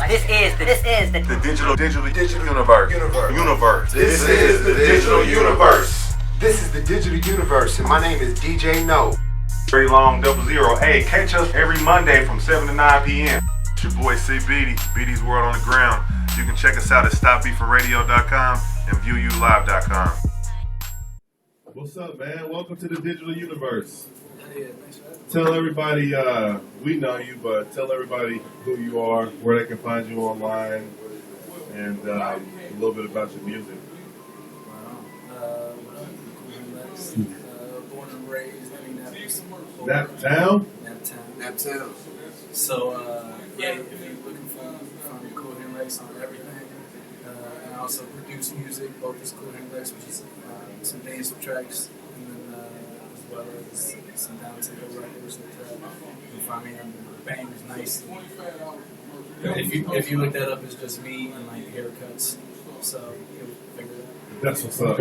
This is the digital universe. This is the digital universe. This is the digital universe, and my name is DJ GNO. Freddie Long 00. Hey, catch us every Monday from 7 to 9 p.m. It's your boy C. Beaty, Beaty's World on the Ground. You can check us out at stopbeatforradio.com and viewulive.com. What's up, man? Welcome to the digital universe. Tell everybody, we know you, but tell everybody who you are, where they can find you online, and a little bit about your music. Hand Lex, born and raised in Indianapolis. Naptown? So, yeah, if you're looking for Cool Hand Lex on everything, and I also produce music, both as Cool Hand Lex, which is some dance tracks, and then as well as some down-tempo records that you can find me on Bangs Nice. If you look that up, it's just me and like haircuts, so you'll figure it out. That's what's up.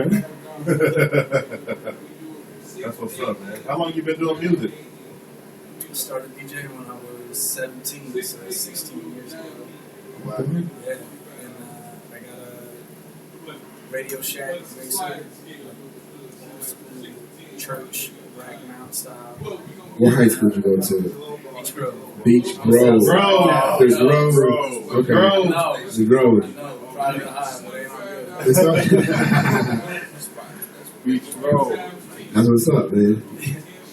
That's what's up, man. How long you been doing music? I started DJing when I was 17, so 16 years ago. Wow. Yeah, and I got a Radio Shack mixer, church, Black Mount style. What high school did you go to? Beach Grove. Beach Grove. Grove. There's Grove. Okay. No. The Grove. No, Friday the High, but they aren't good. It's all Beach Grove. That's what's up, man.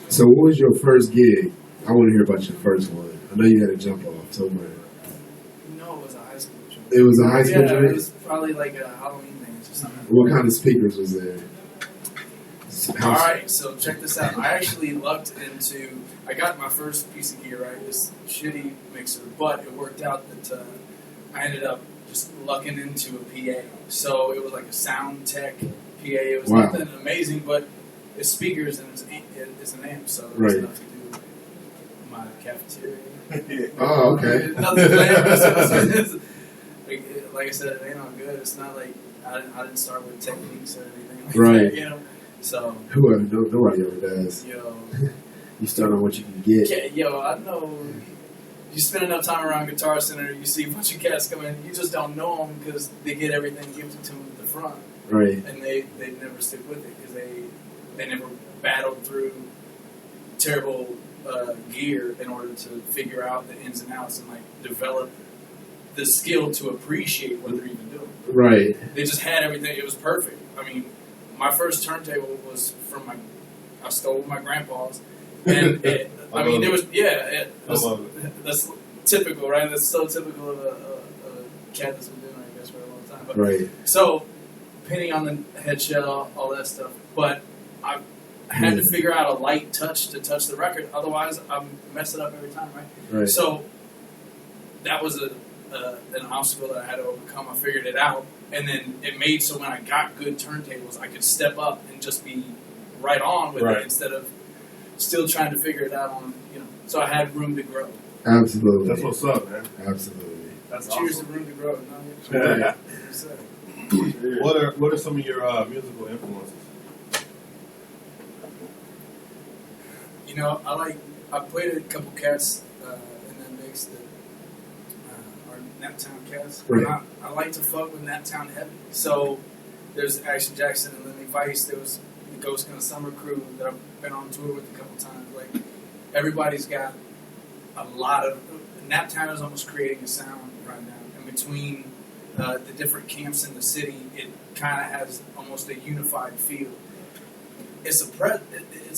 So what was your first gig? I want to hear about your first one. I know you had to jump off somewhere. No, it was a high school joint. It was a high school Yeah, joint? it was probably like a Halloween thing or something. What kind of speakers was there? Alright, so check this out. I actually lucked into, I got my first piece of gear, right? This shitty mixer, but it worked out that I ended up just lucking into a PA. So it was like a sound tech PA. It was nothing amazing, but it's speakers and it's an amp, so there's enough to do my cafeteria. Oh, okay. Nothing glamorous. Like I said, it ain't all good. It's not like I didn't start with techniques or anything like that, you know. So nobody ever does. Yo, you start on what you can get. Yeah, yo, I know. You spend enough time around Guitar Center, you see a bunch of cats come in. You just don't know them because they get everything gifted to them at the front, right? And they never stick with it because they never battled through terrible gear in order to figure out the ins and outs and like develop the skill to appreciate what they're even doing. Right. They just had everything. It was perfect. I mean, my first turntable was from I stole my grandpa's, and it was that's typical, right? That's so typical of a cat that's been doing it, I guess, for a long time. But, right. So, pinning on the head shell, all that stuff, but I had to figure out a light touch to touch the record. Otherwise, I'm messing up every time, right? So that was an obstacle that I had to overcome. I figured it out. And then it made so when I got good turntables, I could step up and just be right on with it instead of still trying to figure it out on, So I had room to grow. Absolutely. That's what's up, man. Absolutely. That's Cheers awesome. to room to grow. What are some of your musical influences? I played a couple cats in that mix that are Naptown cats. Right. I like to fuck with Naptown heavy. So there's Action Jackson and Lenny Vice. There was the Ghost Gun Summer crew that I've been on tour with a couple times. Like everybody's got a lot of Naptown is almost creating a sound right now. And between the different camps in the city, it kind of has almost a unified feel. It's a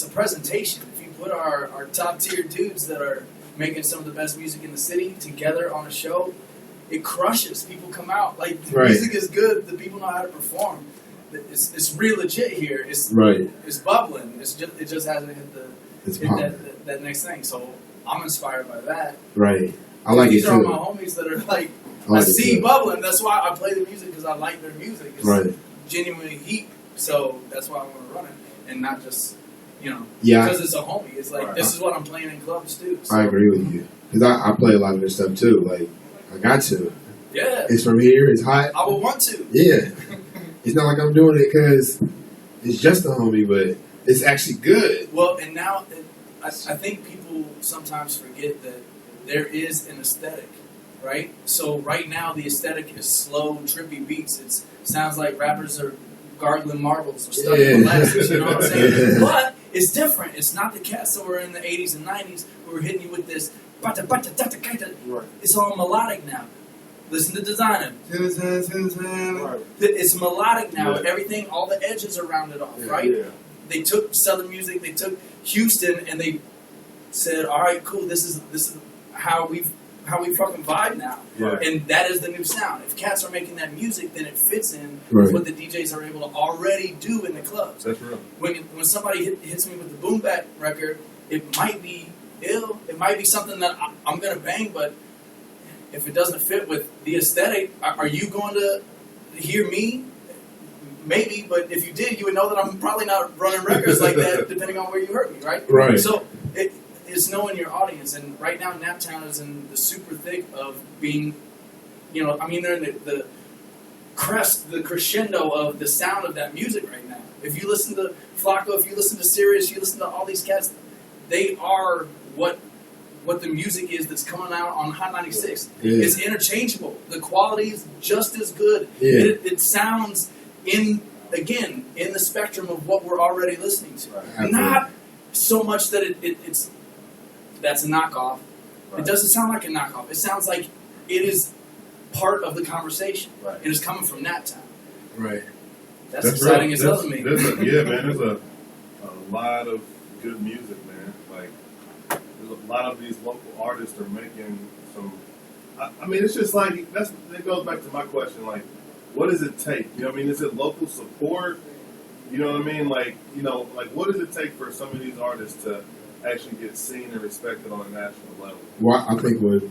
presentation. If you put our top tier dudes that are making some of the best music in the city together on a show, it crushes. People come out like the music is good. The people know how to perform. It's real legit here. It's bubbling. It just hasn't hit that next thing. So I'm inspired by that. Right. I like it too. These are my homies that are like I see bubbling. That's why I play the music because I like their music. It's genuinely heat. So that's why I want to run it and not just because it's a homie. It's like this is what I'm playing in clubs too. So. I agree with you because I play a lot of their stuff too. Like I got to. Yeah. It's from here. It's hot. I would want to. Yeah. It's not like I'm doing it because it's just a homie, but it's actually good. Well, and now I think people sometimes forget that there is an aesthetic right? So right now the aesthetic is slow, trippy beats. It sounds like rappers are gargling marbles or studying molasses, you know what I'm saying? But it's different. It's not the cats that were in the 80s and 90s who were hitting you with this. It's all melodic now. Listen to Designer. It's melodic now. Yeah. Everything, all the edges are rounded off, right? Yeah. They took Southern music, they took Houston, and they said, "All right, cool. This is how we fucking vibe now." Right. And that is the new sound. If cats are making that music, then it fits in Right. with what the DJs are able to already do in the clubs. That's real. When somebody hits me with the boom bap record, it might be ill. It might be something that I'm gonna bang, but if it doesn't fit with the aesthetic, are you going to hear me? Maybe, but if you did, you would know that I'm probably not running records like that, depending on where you heard me, right? Right. So it's knowing your audience, and right now Naptown is in the super thick of being, they're in the crest, the crescendo of the sound of that music right now. If you listen to Flacco, if you listen to Sirius, you listen to all these cats, they are what the music is that's coming out on Hot 96. Yeah. It's interchangeable. The quality is just as good. Yeah. It sounds in the spectrum of what we're already listening to. Right. Not so much that that's a knockoff. Right. It doesn't sound like a knockoff. It sounds like it is part of the conversation. Right. It is coming from that time. Right. That's exciting as hell to me. Man, there's a lot of good music, man. Like, there's a lot of these local artists are making some. I mean, it's just like that goes back to my question. Like, what does it take? You know what I mean? Is it local support? You know what I mean? Like, what does it take for some of these artists to actually get seen and respected on a national level? Well, I think what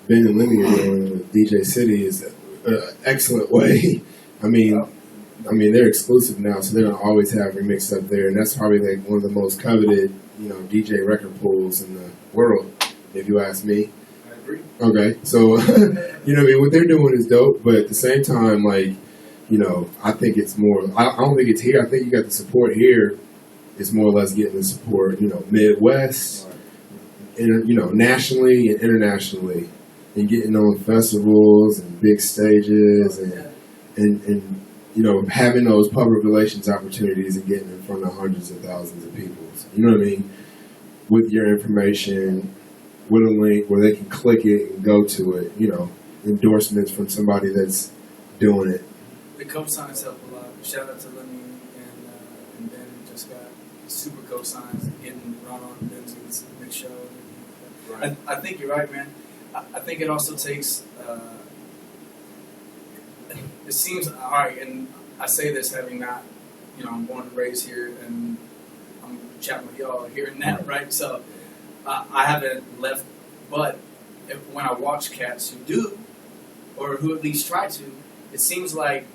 Ben and Lemmy are doing with DJ City is an excellent way. I mean, they're exclusive now, so they're gonna always have remix up there, and that's probably like one of the most coveted, DJ record pools in the world, if you ask me. I agree. Okay, so what they're doing is dope, but at the same time, like, I think it's more. I don't think it's here. I think you got the support here. It's more or less getting the support, Midwest, and nationally and internationally, and getting on festivals and big stages, and having those public relations opportunities and getting in front of hundreds of thousands of people. You know what I mean? With your information, with a link where they can click it and go to it. Endorsements from somebody that's doing it. The cosigns help a lot. Shout out to Lemmy and Ben, just got super cosigns getting run on Benzi's next show. Right. I think you're right, man. I think it also takes. It seems all right, and I say this having not, I'm born and raised here, and I'm chatting with y'all here and now, right? So I haven't left, but when I watch cats who do, or who at least try to, it seems like,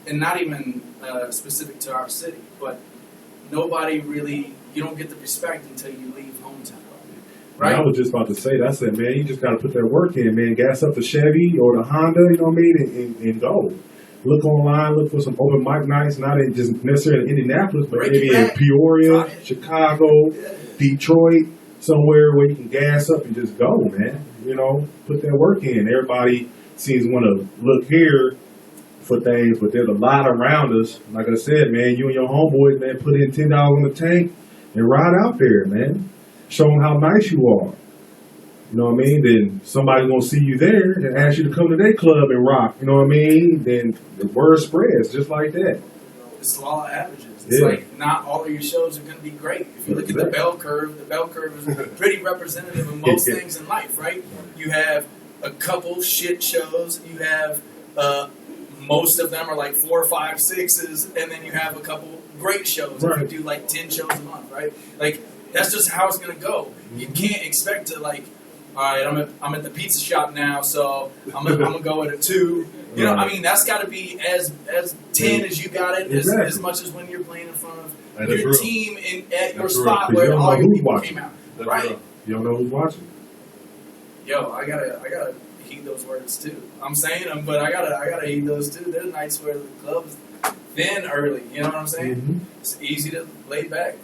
and not even specific to our city, but nobody really, you don't get the respect until you leave hometown. Right? I was just about to say, that's it, man. You just got to put that work in, man. Gas up the Chevy or the Honda, you know what I mean, and go. Look online, look for some open mic nights, not in just necessarily in Indianapolis, but maybe in Peoria, Chicago, Detroit, somewhere where you can gas up and just go, man. Put that work in. Everybody seems to want to look here for things, but there's a lot around us. Like I said, man, you and your homeboys, man, put in $10 on the tank and ride out there, man. Show them how nice you are. You know what I mean? Then somebody's going to see you there and ask you to come to their club and rock. You know what I mean? Then the word spreads just like that. It's the law of averages. It's like not all of your shows are going to be great. If you look at the bell curve is pretty representative of most things in life, right? You have a couple shit shows. You have most of them are like 4, 5, 6s, and then you have a couple great shows. Right. If you do like 10 shows a month, right? Like that's just how it's going to go. You can't expect to like, all right, I'm at the pizza shop now, so I'm gonna go at a 2. You know, I mean, that's got to be as 10 as you got it, as much as when you're playing in front of your team at your spot where all your people came out, right? You don't know who's watching. Yo, I gotta heed those words too. I'm saying them, but I gotta heed those too. There's nights where the club's thin early. You know what I'm saying? Mm-hmm. It's easy to lay back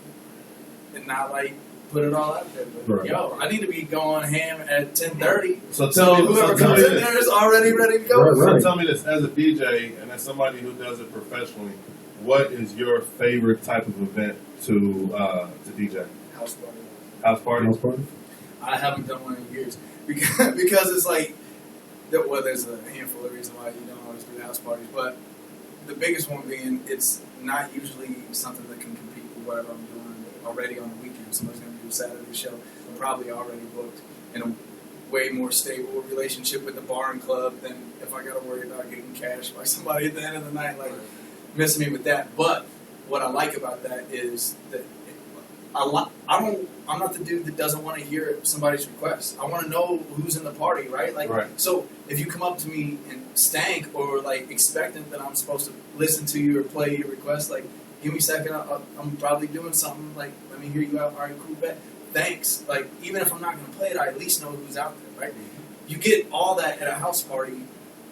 and not like put it all out there. But, Right. yo, I need to be going ham at 10:30. So So tell me, whoever so tell comes me in this. there is already ready to go. Right. So tell me this, as a DJ and as somebody who does it professionally, what is your favorite type of event to DJ? House party. House parties? House party? I haven't done one in years because it's like, well, there's a handful of reasons why you don't always do house parties, but the biggest one being it's not usually something that can compete with whatever I'm doing already on the weekend. Somebody's going to do a Saturday show. I'm probably already booked in a way more stable relationship with the bar and club than if I got to worry about getting cash by somebody at the end of the night, like missing me with that. But what I like about that is that I'm not the dude that doesn't want to hear somebody's request. I want to know who's in the party, right? Like, Right. So if you come up to me and stank or like expectant that I'm supposed to listen to you or play your request, like, give me a second. I'm probably doing something. Like, let me hear you out. All right, cool, bet. Thanks. Like, even if I'm not going to play it, I at least know who's out there, right? You get all that at a house party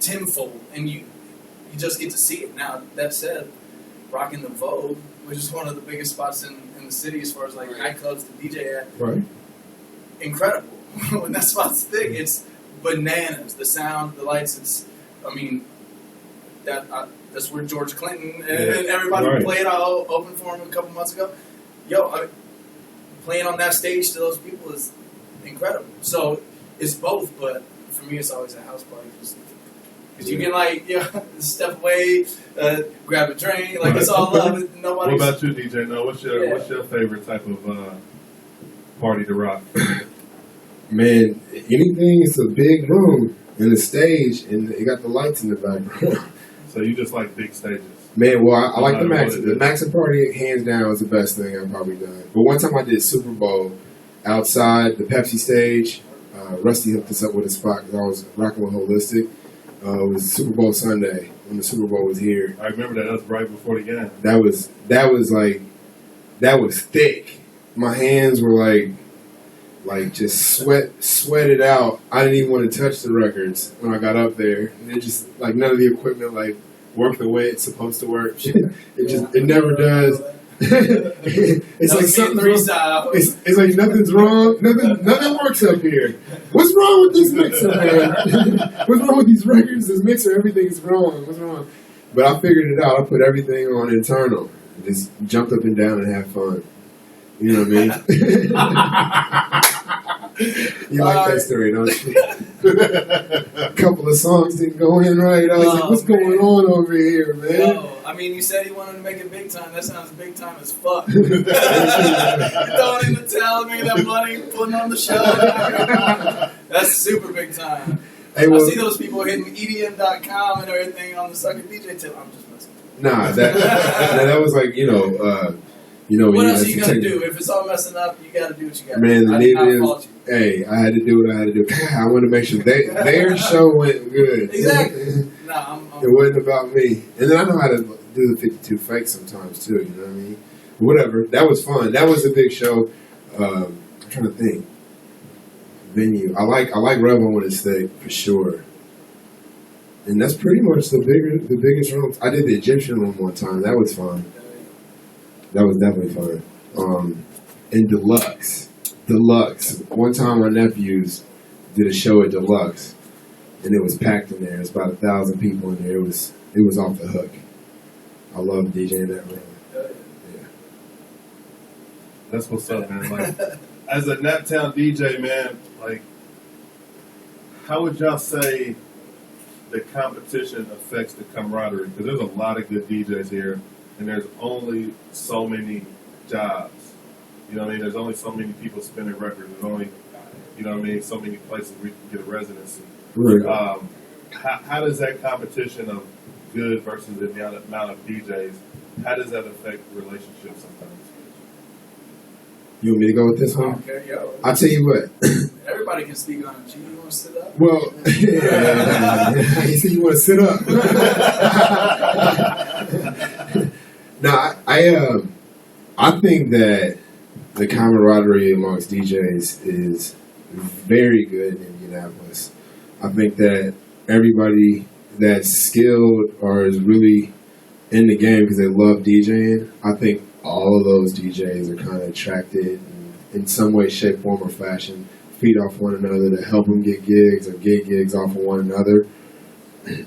tenfold, and you just get to see it. Now, that said, rocking the Vogue, which is one of the biggest spots in the city as far as like nightclubs to DJ at, Right. incredible. When that spot's thick, it's bananas. The sound, the lights, it's, I mean, that's where George Clinton and everybody Right. played all open for him a couple months ago. Yo, playing on that stage to those people is incredible. So it's both, but for me, it's always a house party. Because you can, like, step away, grab a drink, like, it's all love. What Nobody's... about you, DJ? No, what's your favorite type of party to rock? Man, anything, it's a big room and the stage, and it got the lights in the background. So you just like big stages? Man, well, I like the No matter Max. what it The is. Maxim party, hands down, is the best thing I've probably done. But one time I did Super Bowl outside the Pepsi stage. Rusty hooked us up with a spot because I was rocking with Holistic. It was Super Bowl Sunday when the Super Bowl was here. I remember that. That was right before the game. That was thick. My hands were like just sweated out. I didn't even want to touch the records when I got up there. And it just like none of the equipment like worked the way it's supposed to work. It never does. It's like something wrong. It's like nothing's wrong. Nothing works up here. What's wrong with this mixer, man? What's wrong with these records? This mixer, everything's wrong. What's wrong? But I figured it out. I put everything on internal. Just jumped up and down and had fun. You know what I mean? You like that story, don't you? A couple of songs didn't go in right. I was like, what's going on over here, man? Yo, I mean, you said you wanted to make it big time. That sounds big time as fuck. You don't even tell me that money putting on the show. That's super big time. Hey, well, I see those people hitting EDM.com and everything on the sucker DJ tip. I'm just messing. nah, that was like, What else are you gonna do? If it's all messing up, you gotta do what you gotta Man, do. the I did not need fault is, you. hey, I had to do what I had to do. I want to make sure their show went good. Exactly. Nah, It wasn't about me. And then I know how to do the 52 fakes sometimes too, you know what I mean? Whatever. That was fun. That was a big show. I'm trying to think. Venue. I like Rebel when it's thick for sure. And that's pretty much the biggest room. I did the Egyptian room one time. That was fun. That was definitely fun. And Deluxe. One time my nephews did a show at Deluxe, and it was packed in there. It was about 1,000 people in there. It was off the hook. I love DJing that room. Yeah. That's what's up, man. Like, as a Naptown DJ, man, like, how would y'all say the competition affects the camaraderie? Because there's a lot of good DJs here, and there's only so many jobs. You know what I mean? There's only so many people spinning records. There's only, you know what I mean, so many places we can get a residency. Right. How does that competition of good versus the amount of DJs, how does that affect relationships sometimes? You want me to go with this one? Okay, yo. I'll tell you what. Everybody can speak on it. G, you want to sit up? Well, you see, you want to sit up. No, I think that the camaraderie amongst DJs is very good in Indianapolis. I think that everybody that's skilled or is really in the game because they love DJing, I think all of those DJs are kind of attracted and in some way, shape, form, or fashion, feed off one another, to help them get gigs or get gigs off of one another.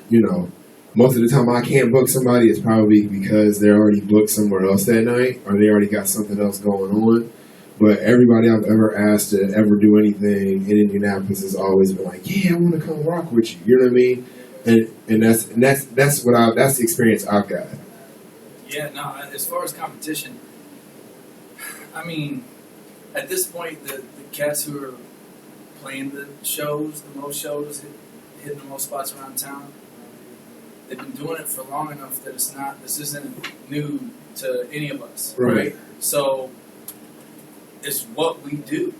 You know, most of the time I can't book somebody, it's probably because they're already booked somewhere else that night, or they already got something else going on. But everybody I've ever asked to ever do anything in Indianapolis has always been like, yeah, I want to come rock with you. You know what I mean? And that's the experience I've got. Yeah, no, as far as competition, I mean, at this point, the cats who are playing the shows, the most shows, hitting the most spots around town, they've been doing it for long enough that this isn't new to any of us, right? So it's what we do.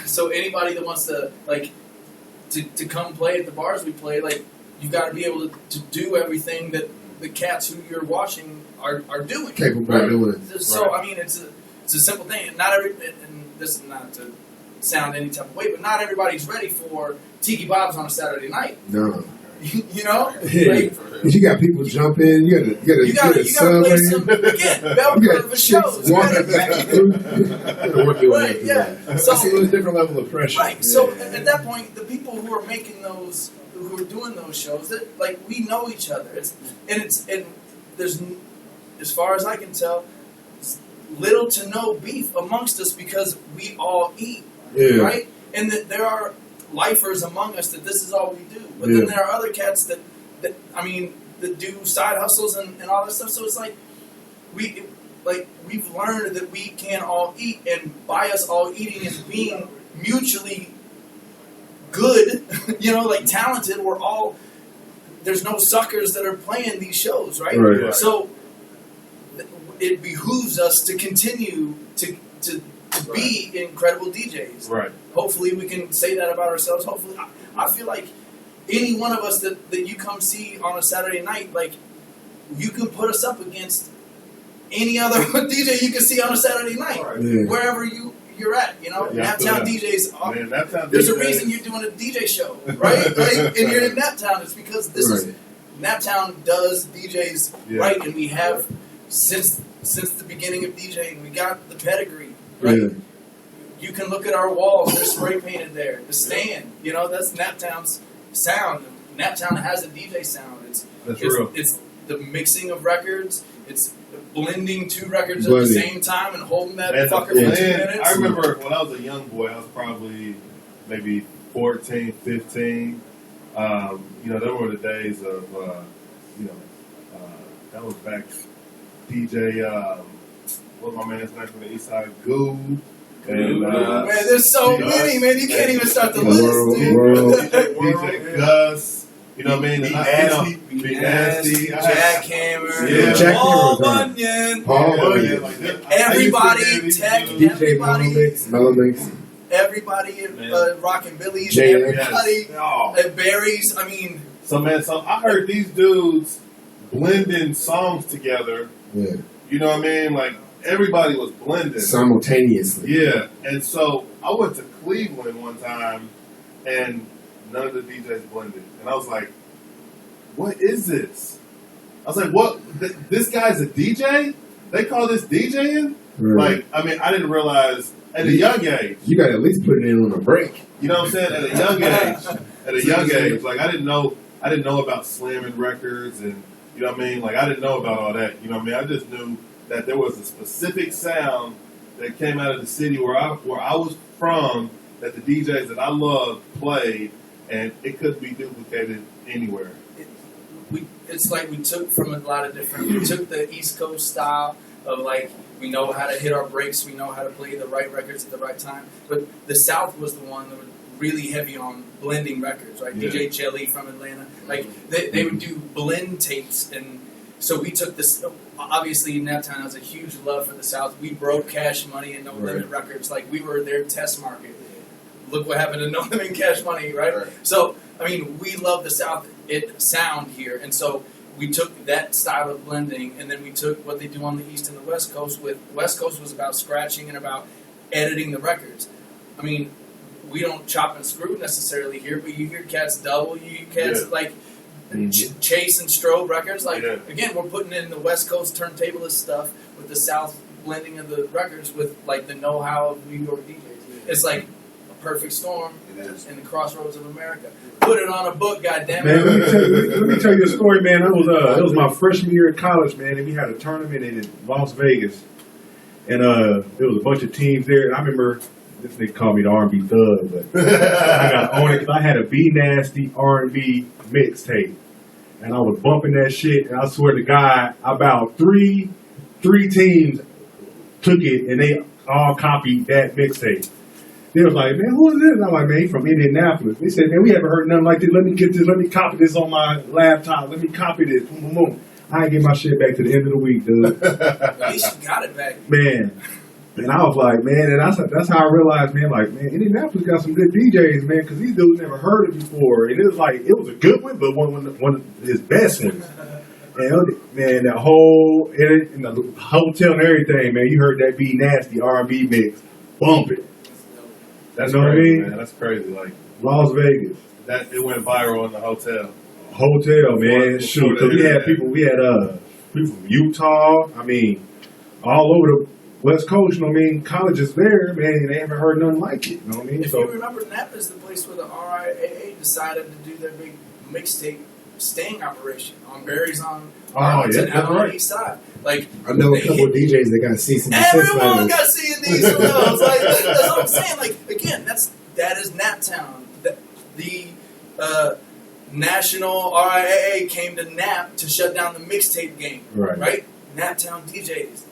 So anybody that wants to, like, to come play at the bars we play, like, you got to be able to do everything that the cats who you're watching are doing. Capable of doing it. So, I mean, it's a simple thing. And this is not to sound any type of way, but not everybody's ready for Tiki Bob's on a Saturday night. No. You know? Yeah. Like, you got people jump in, you gotta play some, again, bell curve of shows. Right, yeah. So, it's a little different level of pressure. Right. So at that point, the people who are making those, who are doing those shows, that, like, we know each other. And there's, as far as I can tell, little to no beef amongst us because we all eat, right? And that there are lifers among us that this is all we do. But then there are other cats that do side hustles and all that stuff. So it's like we've learned that we can all eat, and by us all eating and being mutually good, like talented, there's no suckers that are playing these shows, right? So it behooves us to continue to be incredible DJs. Right. Hopefully we can say that about ourselves. Hopefully, I feel like any one of us that you come see on a Saturday night, like, you can put us up against any other DJ you can see on a Saturday night, wherever you're at. Naptown DJs. Man, Naptown there's DJs. a reason you're doing a DJ show, right? And you're in Naptown. It's because this is Naptown does DJs right, and we have since the beginning of DJing. We got the pedigree, right? Yeah. You can look at our walls; they're spray painted there. The stand, that's Naptown's sound. Naptown has a DJ sound. It's real. It's the mixing of records. It's blending two records at the same time and holding that fucker for 2 minutes. I remember when I was a young boy, I was probably maybe 14, 15. There were the days of, that was back DJ, what's my man's name from the East Side? Goo. And, man, there's so many, man. You can't even start the list, dude. DJ Gus. You know what I mean? Be nasty. Jackhammer. Paul Bunyan. Everybody, Tech. Everybody. Melomix. Everybody, Rockin' Billy's. Everybody. Barry's. I mean. So I heard these dudes blending songs together. Yeah. You know what I mean? Like, everybody was blending. Simultaneously. Yeah. And so I went to Cleveland one time, and none of the DJs blended. And I was like, what is this? I was like, what? This guy's a DJ? They call this DJing? Right. Like, I mean, I didn't realize at a young age. You got to at least put it in on a break. You know what I'm saying? At a young age. Like, I didn't know about slamming records, and, you know what I mean? Like, I didn't know about all that. You know what I mean? I just knew that there was a specific sound that came out of the city where I was from, that the DJs that I loved played, and it couldn't be duplicated anywhere. It's like we took from a lot of different. We took the East Coast style of, like, we know how to hit our breaks, we know how to play the right records at the right time. But the South was the one that was really heavy on blending records, right? Yeah. DJ Jelly from Atlanta, like they would do blend tapes, and so we took this. Obviously, Naptown has a huge love for the South. We broke Cash Money and No Limit Records, like we were their test market. Look what happened to No Limit and Cash Money, right? So, I mean, we love the South sound here, and so we took that style of blending, and then we took what they do on the East and the West Coast. West Coast was about scratching and about editing the records. I mean, we don't chop and screw necessarily here, but you hear cats double, you hear cats like Chase and Strobe records. Like, again, we're putting in the West Coast turntablist stuff with the South blending of the records with like the know-how of New York DJs. It's like a perfect storm in the crossroads of America. Put it on a book, goddammit. Man, let me tell you a story, man. It was my freshman year in college, man, and we had a tournament in Las Vegas, and there was a bunch of teams there. And I remember this nigga called me the R&B thug, but I got on it because I had a B Nasty R&B mixtape, and I was bumping that shit. And I swear to God, about three teams took it, and they all copied that mixtape. They was like, man, who is this? And I'm like, man, he from Indianapolis. They said, man, we haven't heard nothing like this. Let me get this. Let me copy this on my laptop. Let me copy this. Boom, boom, boom. I ain't get my shit back to the end of the week, dude. At least you got it back. Man. And I was like, man, and that's how I realized, man, like, man, Indianapolis got some good DJs, man, because these dudes never heard it before. And it was like, it was a good one, but one of his best ones. And man, the whole, in the hotel and everything, man, you heard that B Nasty R&B mix. Bump it. That's you know crazy, what I mean? man. That's crazy. Like Las Vegas. that, it went viral in the hotel. Hotel, man. Before Shoot, because we had people from Utah. I mean, all over the West Coast. You know what I mean? Colleges there, man. And they haven't heard nothing like it. You know what I mean? If you remember, Napa is the place where the RIAA decided to do their big mixtape sting operation on Barry's on Arlington out on the east side. Like I know a couple of DJs that got cease and desist everyone letters. got C&D levels. Like that's what I'm saying. Like again, that is Naptown. The national RIAA came to Nap to shut down the mixtape game. Right? Naptown DJs.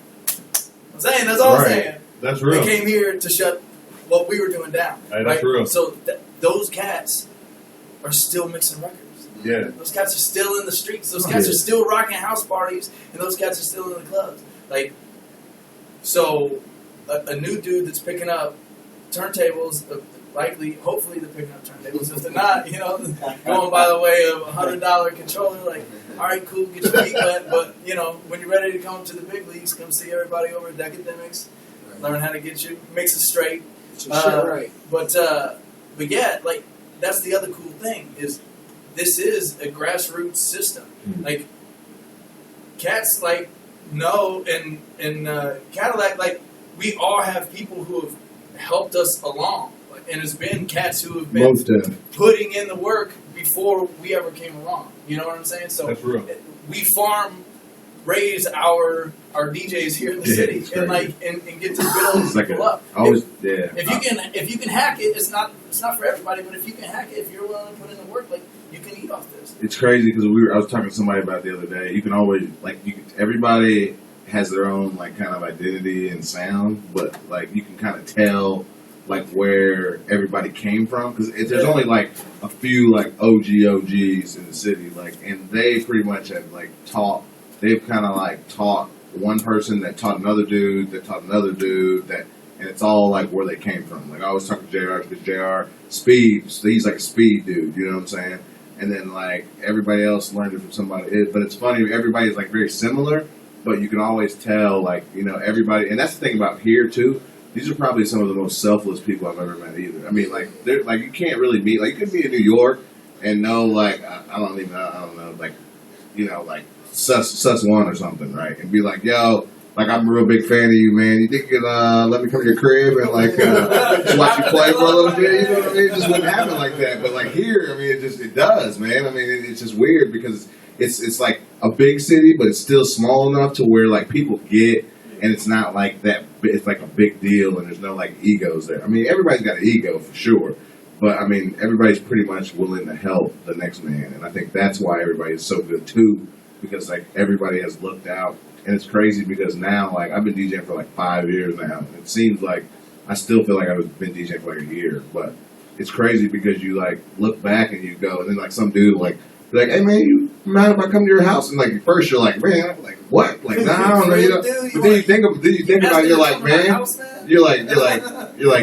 I'm saying that's all I'm saying. That's real. They came here to shut what we were doing down. Hey, that's real. So those cats are still mixing records. Yeah. Those cats are still in the streets. Those cats are still rocking house parties, and those cats are still in the clubs. Like, so a new dude that's picking up turntables, hopefully they're picking up turntables. If they're not, going by the way of $100 controller, like, all right, cool, get your feet wet, but when you're ready to come to the big leagues, come see everybody over at Decademics, learn how to get your mixes straight. But yeah, like that's the other cool thing is. This is a grassroots system. Like, cats, know, in Cadillac, we all have people who have helped us along. And it's been cats who have been putting in the work before we ever came along. You know what I'm saying? So, that's real. We raise our DJs here in the city and get to build people up. If you can hack it, it's not for everybody, but if you can hack it, if you're willing to put in the work, you can eat off this. It's crazy because I was talking to somebody about it the other day. You can always everybody has their own kind of identity and sound, but you can kind of tell where everybody came from because there's only a few OGs in the city, and they pretty much have taught. They've kind of taught one person that taught another dude that taught another dude that, and it's all where they came from. I always talk to JR because JR speed, so he's a speed dude. You know what I'm saying? And then everybody else learned it from somebody. But it's funny, everybody's very similar, but you can always tell everybody. And that's the thing about here too. These are probably some of the most selfless people I've ever met either. I mean, they're you can't really meet. You could be in New York and know I don't know Sus One or something, right? And be yo, I'm a real big fan of you, man. You think you could let me come to your crib and just watch you play for a little bit? You know what I mean? It just wouldn't happen like that. But here, I mean, it does, man. I mean, it's just weird because it's a big city, but it's still small enough to where people get, and it's not that. It's a big deal, and there's no egos there. I mean, everybody's got an ego for sure, but I mean, everybody's pretty much willing to help the next man, and I think that's why everybody is so good too, because everybody has looked out. And it's crazy because now, I've been DJing for 5 years now. And it seems I still feel I've been DJing for a year. But it's crazy because you, look back and you go, and then, some dude will, be hey, man, you mind if I come to your house? And, at first you're man, I'm what? Nah, I don't know. But then you think about it, you're man, you're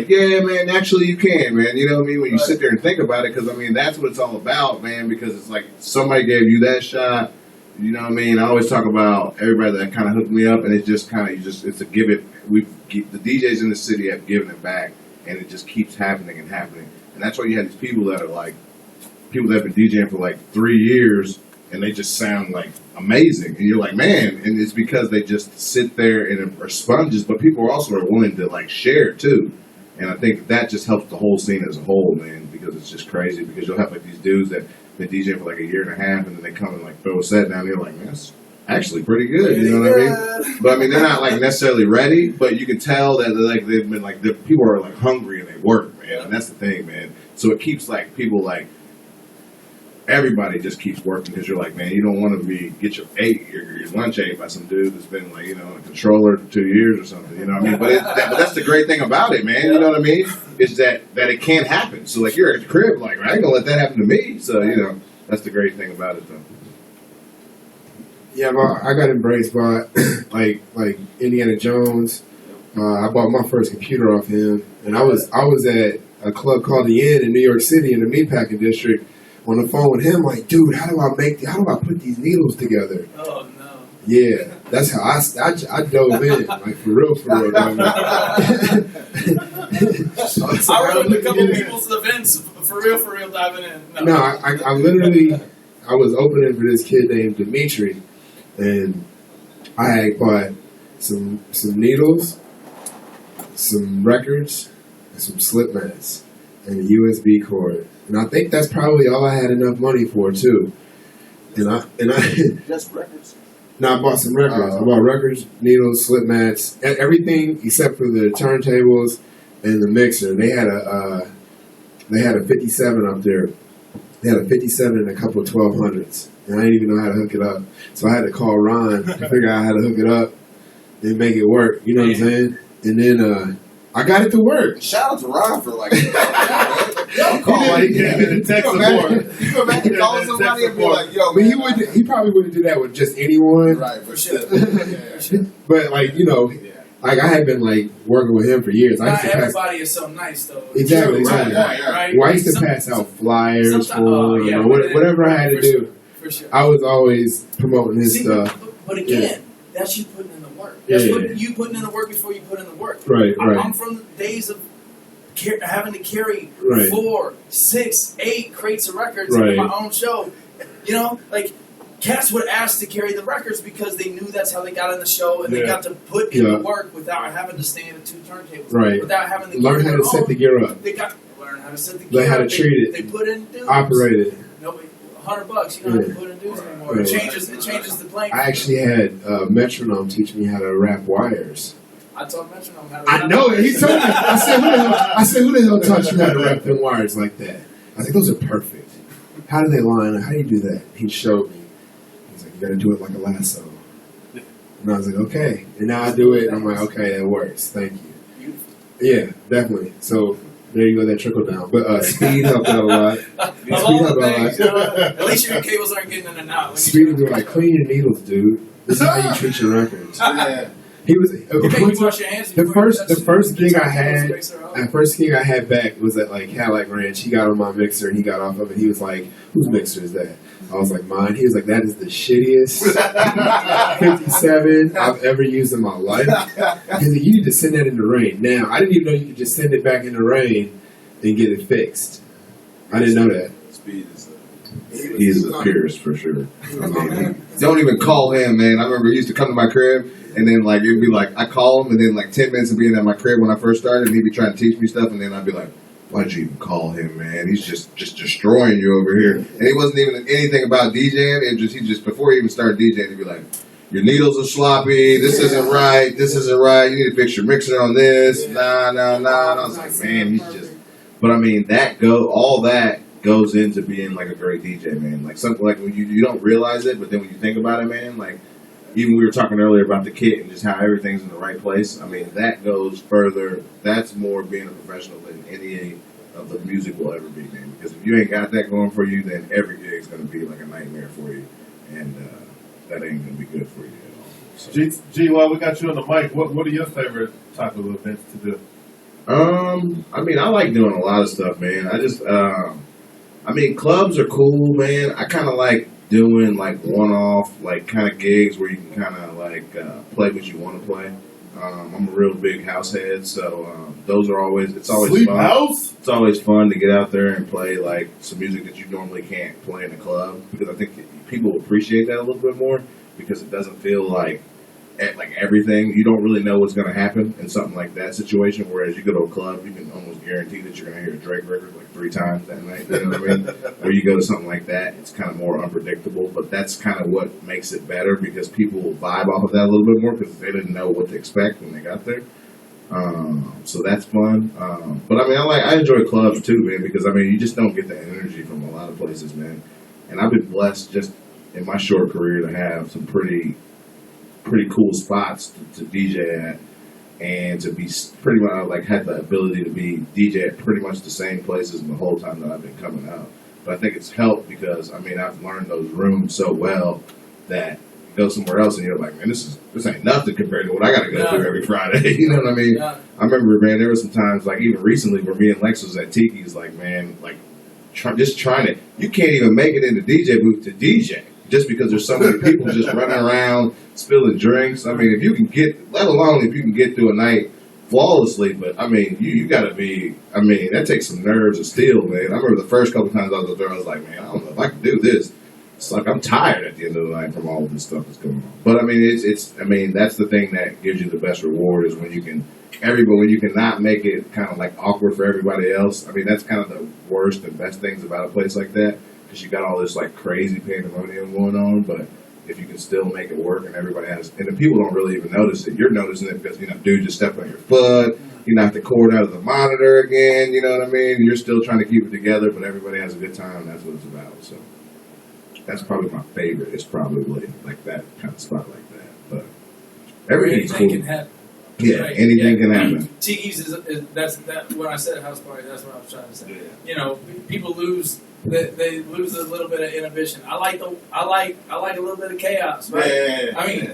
yeah, man, actually you can, man. You know what I mean? When you sit there and think about it, because, I mean, that's what it's all about, man, because it's somebody gave you that shot. You know what I mean? I always talk about everybody that kind of hooked me up, and it's just kind of, it's a give it. The DJs in the city have given it back, and it just keeps happening and happening. And that's why you have these people that are people that have been DJing for 3 years, and they just sound like amazing. And you're like, man, and it's because they just sit there and are sponges, but people also are willing to like share too. And I think that just helps the whole scene as a whole, man, because it's just crazy. Because you'll have like these dudes that been DJing for like a year and a half, and then they come and like throw a set down. And you're like, man, that's actually pretty good. You know what I mean? But I mean, they're not like necessarily ready, but you can tell that they've been like people are like hungry and they work, man. And that's the thing, man. So it keeps like people like. Everybody just keeps working because you're like, man, you don't want to get your lunch ate by some dude that's been like, a controller for 2 years or something, you know what I mean? But that's the great thing about it, man. You know what I mean? Is that it can't happen. So like you're at the crib, like I ain't gonna let that happen to me. So that's the great thing about it, though. Yeah, but I got embraced by like Indiana Jones. I bought my first computer off him, and I was at a club called the Inn in New York City in the meatpacking district. On the phone with him, like, dude, how do I put these needles together? Oh no! Yeah, that's how I dove in, like for real. I ruined a couple people's events for real diving in. No, I literally, I was opening for this kid named Dimitri, and I had bought some needles, some records, and some slip mats, and a USB cord. And I think that's probably all I had enough money for too. And I Just records. No, I bought some records. I bought records, needles, slip mats, everything except for the turntables and the mixer. They had a 57 up there. They had a 57 and a couple of 1200s, and I didn't even know how to hook it up. So I had to call Ron to figure out how to hook it up and make it work. You know what I'm saying? And then I got it to work. Shout out to Ron for like. You go back and call somebody and be like, "Yo, But man, he probably wouldn't do that with just anyone. right for sure." But like like I had been like working with him for years. I Not used to pass, everybody is so nice though. exactly. Right. Well, I used to pass out flyers for him, or but whatever I had to do. For sure. I was always promoting his See, stuff. But again, that's you putting in the work. Yeah, That's you putting in the work before you put in the work. Right. I'm from the days of having to carry 4, 6, 8 crates of records in my own show. Like cats would ask to carry the records because they knew that's how they got in the show, and they got to put in the work without having to stand at 2 turntables. Right. Without having to learn how to set the gear up. They got to learn how to set the gear Learn how to up. treat it. They put in dues. Operate it. Nobody. $100, you don't have to put in dues anymore. Right. It changes the playing. I actually had Metronome teach me how to wrap wires. I taught Metronome how to. I know it. He told me. I said, who the hell taught you how to wrap them wires like that? I was like, those are perfect. How do they line up? How do you do that? He showed me. He's like, you got to do it like a lasso. And I was like, okay. And now I do it, and I'm like, okay, that works. Thank you. Yeah, definitely. So there you go, that trickle down. But speed helped out a lot. Speed helped out a lot. At least your cables aren't getting in and out. Speed was like, clean your needles, dude. This is how you treat your records. Yeah. He was You wash your hands. the first gig I had back was at like Cadillac Ranch. He got on my mixer and he got off of it. He was like, "Whose mixer is that?" I was like, "Mine." He was like, "That is the shittiest 57 I've ever used in my life." He's like, "You need to send that in the rain." Now I didn't even know you could just send it back in the rain and get it fixed. I didn't know that. Speed is. He's a purist for sure. I mean, don't even call him, man. I remember he used to come to my crib, and then like it'd be like I call him, and then like 10 minutes of being at my crib when I first started, and he'd be trying to teach me stuff, and then I'd be like, "Why'd you even call him, man? He's just destroying you over here." And he wasn't even anything about DJing. He just before he even started DJing, he'd be like, "Your needles are sloppy. This isn't right. This isn't right. You need to fix your mixer on this." Nah. And I was like, man, he's just. But I mean, all that goes into being like a great DJ, man. Like something like when you don't realize it, but then when you think about it, man, like even we were talking earlier about the kit and just how everything's in the right place. I mean, that goes further. That's more being a professional than any of the music will ever be, man. Because if you ain't got that going for you, then every gig's going to be like a nightmare for you, and that ain't going to be good for you at all. So. G, while we got you on the mic, what are your favorite type of events to do? I mean, I like doing a lot of stuff, man. I mean, clubs are cool, man. I kind of like doing like one-off, like kind of gigs where you can kind of like play what you want to play. I'm a real big house head, so those are always Sleep fun. house? It's always fun to get out there and play like some music that you normally can't play in a club, because I think people appreciate that a little bit more, because it doesn't feel like everything. You don't really know what's going to happen in something like that situation. Whereas you go to a club, you can almost guarantee that you're going to hear a Drake record like 3 times that night. You know what I mean? Or you go to something like that, it's kind of more unpredictable. But that's kind of what makes it better, because people will vibe off of that a little bit more because they didn't know what to expect when they got there. So that's fun. But I mean, I enjoy clubs too, man, because I mean, you just don't get the energy from a lot of places, man. And I've been blessed just in my short career to have some pretty cool spots to DJ at, and to be pretty much like had the ability to be DJ at pretty much the same places the whole time that I've been coming out. But I think it's helped because I mean I've learned those rooms so well that you go somewhere else and you're like, man, this ain't nothing compared to what I got to go through every Friday. You know what I mean? Yeah. I remember, man, there were some times like even recently where me and Lex was at Tiki's, like, man, like just trying to, you can't even make it in the DJ booth to DJ. Just because there's so many people just running around spilling drinks. I mean, if you can get, let alone if you can get through a night flawlessly, but I mean, you got to be, I mean, that takes some nerves of steel, man. I remember the first couple times I was there, I was like, man, I don't know if I can do this. It's like I'm tired at the end of the night from all of this stuff that's going on. But I mean, I mean, that's the thing that gives you the best reward is when you can, when you can not make it kind of like awkward for everybody else. I mean, that's kind of the worst and best things about a place like that. Because you got all this like crazy pandemonium going on, but if you can still make it work and everybody has, and the people don't really even notice it, you're noticing it because, you know, dude just stepped on your foot, you knocked the cord out of the monitor again, you know what I mean? You're still trying to keep it together, but everybody has a good time, and that's what it's about. So that's probably my favorite. It's probably like that kind of spot like that. But everything's cool. Can happen. Yeah, right. Anything can happen. Tiki's that's when I said house party, that's what I was trying to say. Yeah. You know, people lose. They lose a little bit of inhibition. I like a little bit of chaos, right? Yeah. I mean,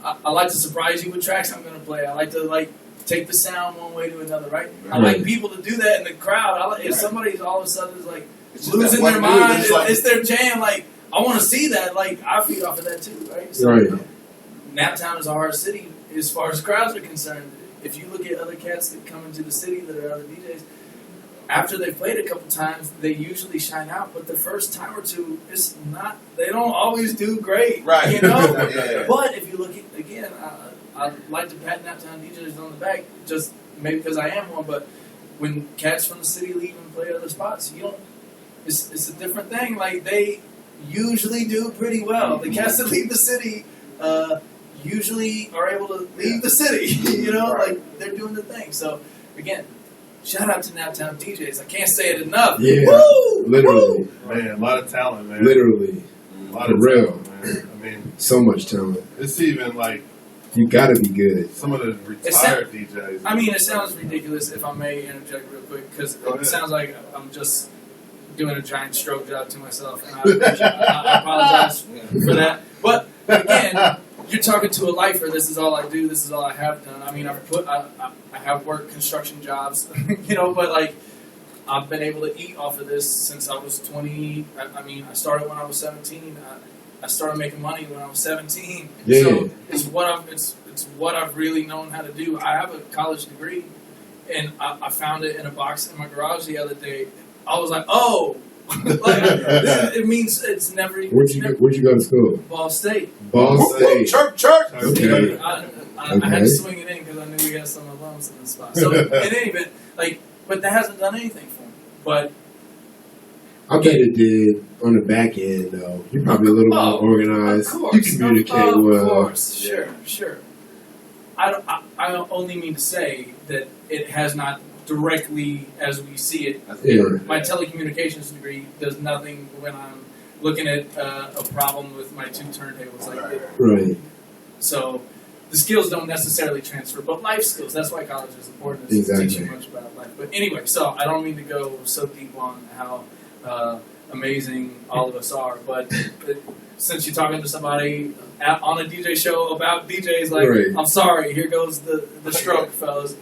I like to surprise you with tracks I'm going to play. I like to take the sound one way to another, right? I like people to do that in the crowd. If somebody's all of a sudden is like losing their mind, it's their jam. Like I want to see that. Like I feed off of that too, right? So, Naptown is a hard city as far as crowds are concerned. If you look at other cats that come into the city that are other DJs. After they've played a couple times, they usually shine out. But the first time or two, it's not. They don't always do great, right? You know. Yeah. But if you look at again, I like to pat Naptown DJs on the back, just maybe because I am one. But when cats from the city leave and play other spots, you don't. It's a different thing. Like they usually do pretty well. The cats that leave the city usually are able to leave the city. You know, like they're doing the thing. So again. Shout out to Naptown DJs. I can't say it enough. Yeah, woo! Literally. Woo! Man, a lot of talent, man. Literally. A lot of talent, man. I mean, so much talent. It's even like you gotta be good. Some of the retired DJs. I mean, it sounds ridiculous if I may interject real quick because it sounds like I'm just doing a giant stroke job to myself, and I apologize for that. But again. You're talking to a lifer. This is all I do. This is all I have done. I mean, I have worked construction jobs, you know, but like I've been able to eat off of this since I was 20. I mean, I started when I was 17. I started making money when I was 17. Yeah. So it's what I've really known how to do. I have a college degree, and I found it in a box in my garage the other day. I was like, oh. It means it's never. Where'd you go to school? Ball State. Ball State. Church. Okay. I had to swing it in because I knew we had some alums in the spot. So in any event, but that hasn't done anything for me. But I bet it did on the back end, though. You're probably a little more organized. Of course. You communicate well. Of course, sure. I only mean to say that it has not. Directly as we see it, my telecommunications degree does nothing when I'm looking at a problem with my 2 turntables like that. Right. So the skills don't necessarily transfer, but life skills. That's why college is important. It's to teach you much about life. But anyway, so I don't mean to go so deep on how amazing all of us are, but since you're talking to somebody on a DJ show about DJs, like I'm sorry, here goes the stroke, fellas.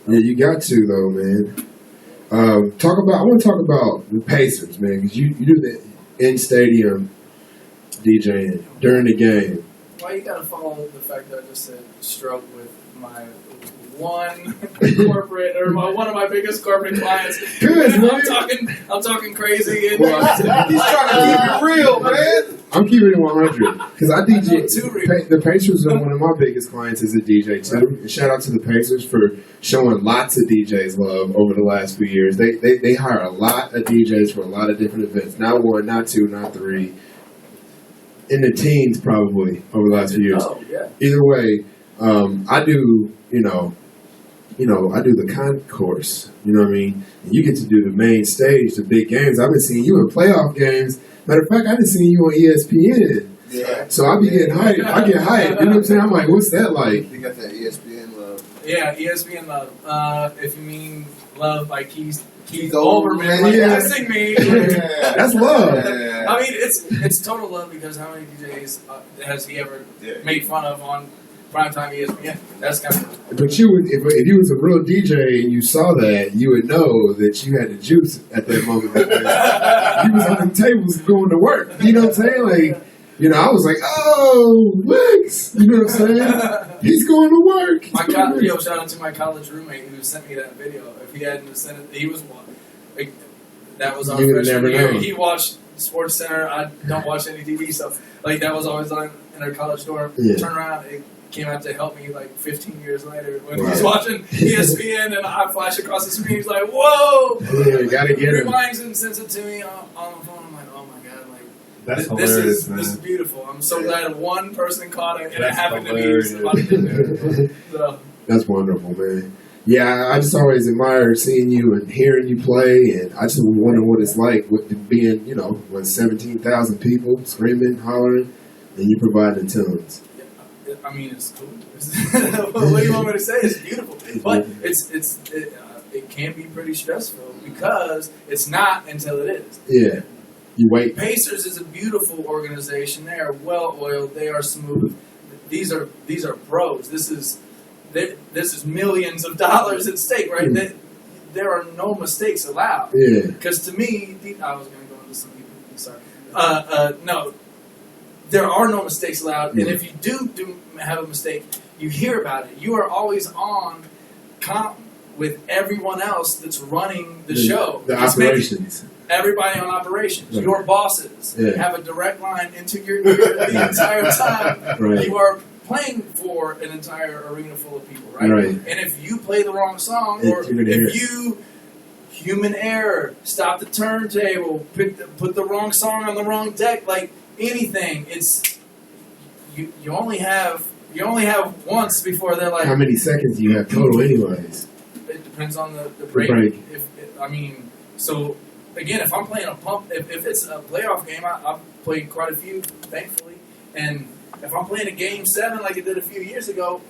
Yeah, you got to though, man. I want to talk about the Pacers, man, because you do the in stadium DJing during the game. Why you gotta follow the fact that I just said stroke with my one corporate or one of my biggest corporate clients? Good, I'm talking crazy. And Well, He's trying to keep it real, man. I'm keeping it 100 because I DJ. Too real. The Pacers are one of my biggest clients as a DJ too. And shout out to the Pacers for showing lots of DJs love over the last few years. They hire a lot of DJs for a lot of different events. Not one, not two, not three. In the teens, probably over the last few years. Oh, yeah. Either way, I do. I do the concourse. You know what I mean? You get to do the main stage, the big games. I've been seeing you in playoff games. Matter of fact, I've been seeing you on ESPN. Yeah. So I be getting hyped. I get hyped. You know what I'm saying? I'm like, what's that like? You got that ESPN love. Yeah, ESPN love. If you mean love by Keith Keith Olbermann, Olbermann, like yeah. dissing me. Yeah. That's love. Yeah. I mean, it's total love because how many DJs has he ever made fun of on primetime ESPN? That's kind of. But you would, if you was a real DJ and you saw that, you would know that you had the juice at that moment. You was on the tables going to work. You know what I'm saying? Like, I was like, oh, Lex. You know what I'm saying? He's going to work. Shout out to my college roommate who sent me that video. If he hadn't sent it, he was like, that was our You would freshman never year. know. He watched Sports Center. I don't watch any TV stuff. Like that was always on in our college dorm. Yeah. Turn around. It came out to help me like 15 years later when Right. he's watching ESPN and I flash across the screen. He's like, "Whoa!" Yeah, gotta get him. Reminds and sends it to me on the phone. I'm like, "Oh my god!" Like That's this hilarious, man. is beautiful. I'm so glad one person caught it and That's it happened hilarious. to me. Somebody did it. So, That's wonderful, man. Yeah, I just always admire seeing you and hearing you play, and I just wonder what it's like with being, 17,000 people screaming, hollering, and you providing tunes. I mean, it's cool. What do you want me to say? It's beautiful, but it can be pretty stressful because it's not until it is. Yeah, you wait. Pacers is a beautiful organization. They are well oiled. They are smooth. These are pros. This is millions of dollars at stake, right? There are no mistakes allowed. Yeah. Because to me, I was going to go into some people. Sorry. No, there are no mistakes allowed. Yeah. And if you do have a mistake, you hear about it. You are always on comp with everyone else that's running the show. The It's making operations. everybody on operations. Right. Your bosses have a direct line into your ear the entire time. Right. You are playing for an entire arena full of people, right? Right. And if you play the wrong song, or You're gonna hear if you human error, stop the turntable, put the wrong song on the wrong deck, like anything, it's you only have once before they're like. How many seconds do you have total, anyways? It depends on the break. break. So again, if I'm playing a pump, if it's a playoff game, I've played quite a few, thankfully, and if I'm playing a game 7 like I did a few years ago,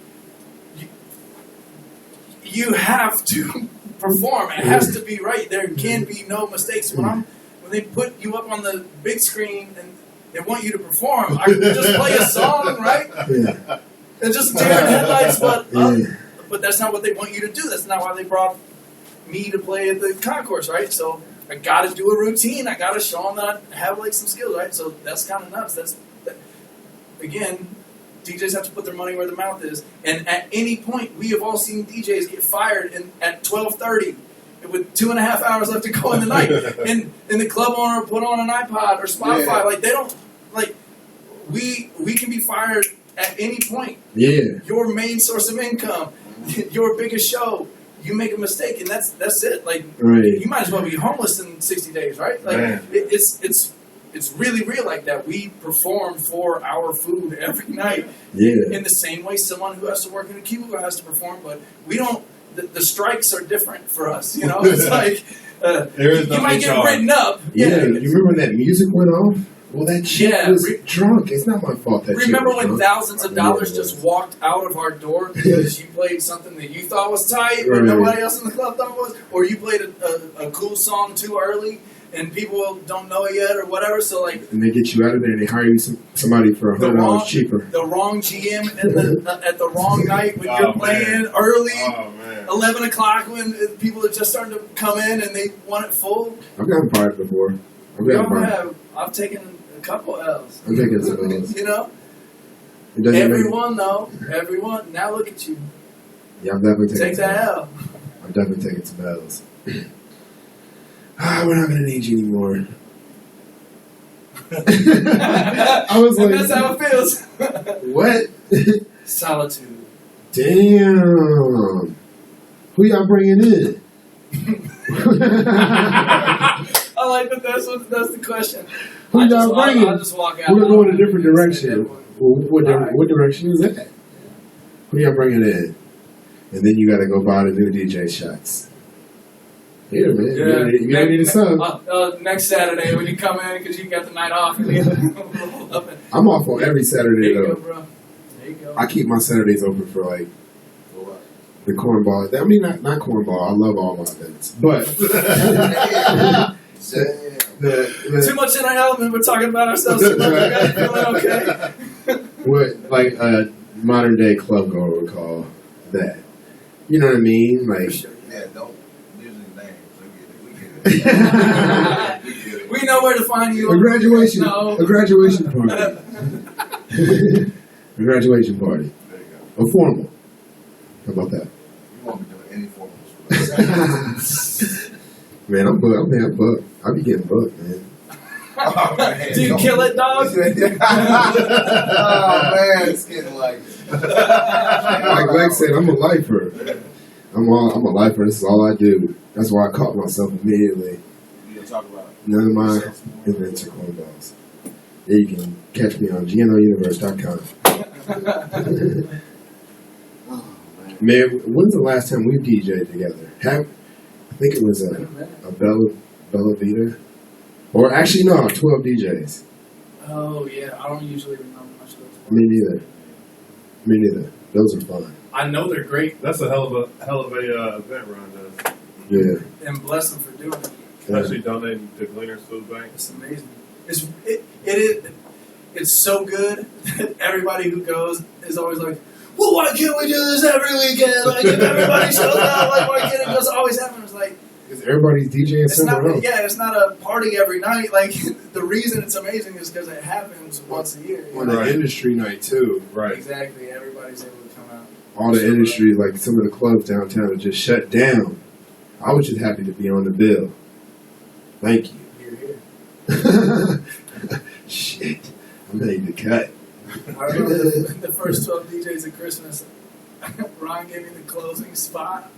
you have to perform. It has to be right. There can be no mistakes. When they put you up on the big screen and they want you to perform, I can just play a song, right? Yeah. And just tear the headlights, but Yeah. but that's not what they want you to do. That's not why they brought me to play at the concourse, right? So I got to do a routine. I got to show them that I have like some skills, right? So that's kind of nuts. Again, DJs have to put their money where their mouth is. And at any point, we have all seen DJs get fired at 12:30 with 2.5 hours left to go in the night. and the club owner put on an iPod or Spotify. Yeah. Like they don't like. We can be fired at any point. Yeah. Your main source of income, your biggest show, you make a mistake and that's it. Like Right. you might as well be homeless in 60 days, right? Like Man. it's really real like that. We perform for our food every night. Yeah. In the same way someone who has to work in a cubicle has to perform, but we don't the strikes are different for us, It's like There is no you might get HR. written up. Yeah. You remember when that music went off? Well, that shit Yeah. was drunk. It's not my fault that Remember shit was when drunk. thousands of dollars Yeah, just walked out of our door because you played something that you thought was tight, but Right. nobody else in the club thought was, or you played a cool song too early and people don't know it yet or whatever. So like And they get you out of there and they hire you somebody for $100 cheaper. the wrong GM at the wrong night when you're Oh, playing man. early. Oh man. 11 o'clock when people are just starting to come in and they want it full. I've gotten fired before. I've We gotten all fired. have. I've taken a couple L's. I'm taking some L's. You know? It doesn't Everyone, though. Everyone. Now look at you. Yeah, I'm definitely taking Take that L. I'm definitely taking some L's. We're not gonna need you anymore. I was And like, that's how it feels. what? Solitude. Damn. Who y'all bringing in? I like that. That's the question. Who y'all bringing? I'll just walk out. We're going a different direction. What direction is that? Who y'all bringing in? And then you got to go buy the new DJ shots. Here, man. Yeah. You don't need a sub. Next Saturday when you come in because you got the night off. I'm off on every Saturday, There you though. go, bro. There you go. I keep my Saturdays open for, like, the cornball. I mean, not cornball. I love all my events. But Too much in our element. We're talking about ourselves too much. You guys feeling okay? what, like, a modern day club goer would call that. You know what I mean? Like, Yeah, don't use any names. We get it. We get it. We know where to find you. a graduation No. party. A graduation party. There you go. A formal. How about that? You won't be doing any formals for us. Man, I'm booked. I'm booked. I be getting booked, man. Oh, man. Do you kill it, dog? Oh man, it's getting like Like Lex said, I'm a lifer. I'm a lifer. This is all I do. That's why I caught myself immediately. You gonna talk about None of my events are cornballs. Yeah, you can catch me on GNOuniverse.com. oh, Man, when's the last time we DJ'd together? I think it was a Bella Vita. Or actually, no, 12 DJs. Oh yeah, I don't usually remember much of those. Me neither. Those are fun. I know they're great, That's a hell of a event Ron does. Yeah. and bless them for doing it. Especially donating to Gleaners Food Bank. It's amazing. It's so good that everybody who goes is always like, well, why can't we do this every weekend? Like, if everybody shows up, like, why can't it just always happen? It's like, Because everybody's DJing it's not, somewhere else. yeah, it's not a party every night. Like, the reason it's amazing is because it happens once a year. On the industry night, too. Right. Exactly. Everybody's able to come out. All the industry, like some of the clubs downtown, are just shut down. I was just happy to be on the bill. Thank you. Here. Shit. I'm ready to cut. I remember the first 12 DJs at Christmas, Ron gave me the closing spot.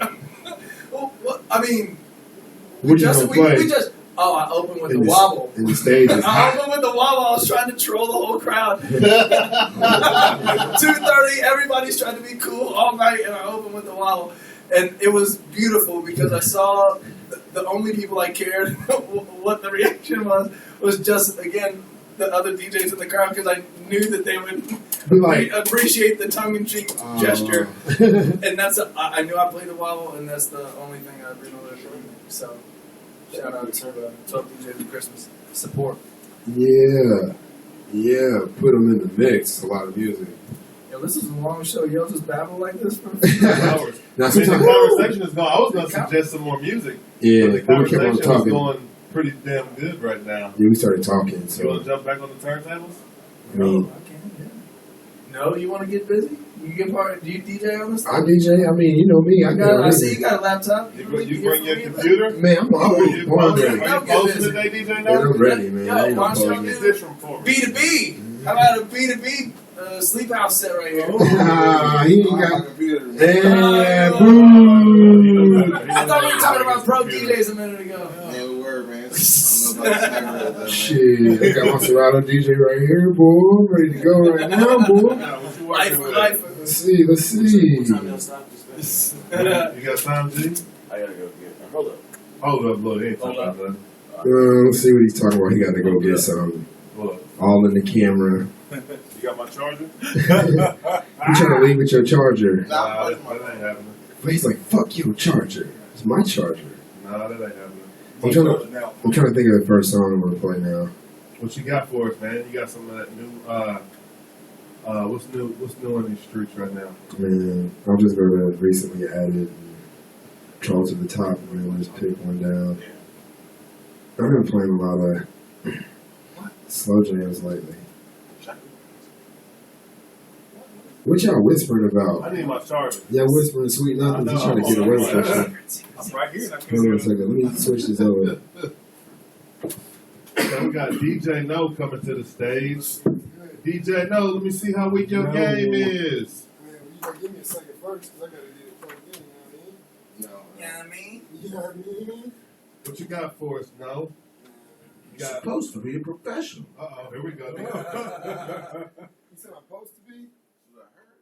Well, what? I mean, What you gonna play? I opened with the wobble. And the stage is I hot. opened with the wobble. I was trying to troll the whole crowd. 2:30, everybody's trying to be cool all night, and I opened with the wobble. And it was beautiful because I saw the only people I cared what the reaction was just, again, the other DJs in the crowd, because I knew that they would Like, appreciate the tongue-in-cheek gesture. And I knew I played the wobble, and that's the only thing I've been able to do. So, shout out to 12 DJs at Christmas. Support. yeah. Yeah. Put them in the mix. It's a lot of music. Yo, this is a long show. Y'all just babble like this for Hours. Now, I mean, the sometimes, conversation is going. I was going to suggest some more music. yeah, But the but we kept on conversation is talking. going pretty damn good right now. Yeah, we started talking. You want So, to jump back on the turntables? I mean, No, you want to get busy? You get part? Do you DJ on this? I DJ. I mean, you know me. I see you got a laptop. You bring your computer? Man, I'm You born posting ready. today, DJ Man, now? I'm ready, man. Yo, I ain't no why don't pause. you Get this from for me. B2B. How about a B2B sleep house set right here? Ah, he ain't my got. computer. Yeah, You boom. know better. I thought we were talking about pro DJs a minute ago. Yeah, we were, man. I don't know about the sniper at that, man. Shit, I got my Serato DJ right here, boy. I'm ready to go right now, boy. What you Life working for with? life. Let's see. You got time, G? I gotta go get. Hold up. Hold up, look. He ain't talking about nothing. Let's see what he's talking about. He got to go get some. Look. All in the camera. You got my charger? You trying to leave with your charger? Nah, that ain't happening. But he's like, fuck your charger. It's my charger. Nah, that ain't happening. I'm trying to think of the first song I'm going to play now. What you got for us, man? You got some of that new, what's new on these streets right now? Man, I'll just go to recently added and control to the top and really just pick one down. I've been playing a lot of slow jams lately. What y'all whispering about? I need my charger. Y'all whispering sweet nothings. I You know, trying to get I'm away like- from shit. I'm right here. And I Hold on a can't see second. Let me switch this over. So we got DJ No coming to the stage. DJ No, let me see how weak your No. game is. Man, you gotta give me a second first, because I gotta get it plugged in, you know what I mean? You know what I mean? You know what I mean? What you got for us, No? You You're got. supposed to be a professional. Uh oh, here we go. You said I'm supposed to be? That's what I heard.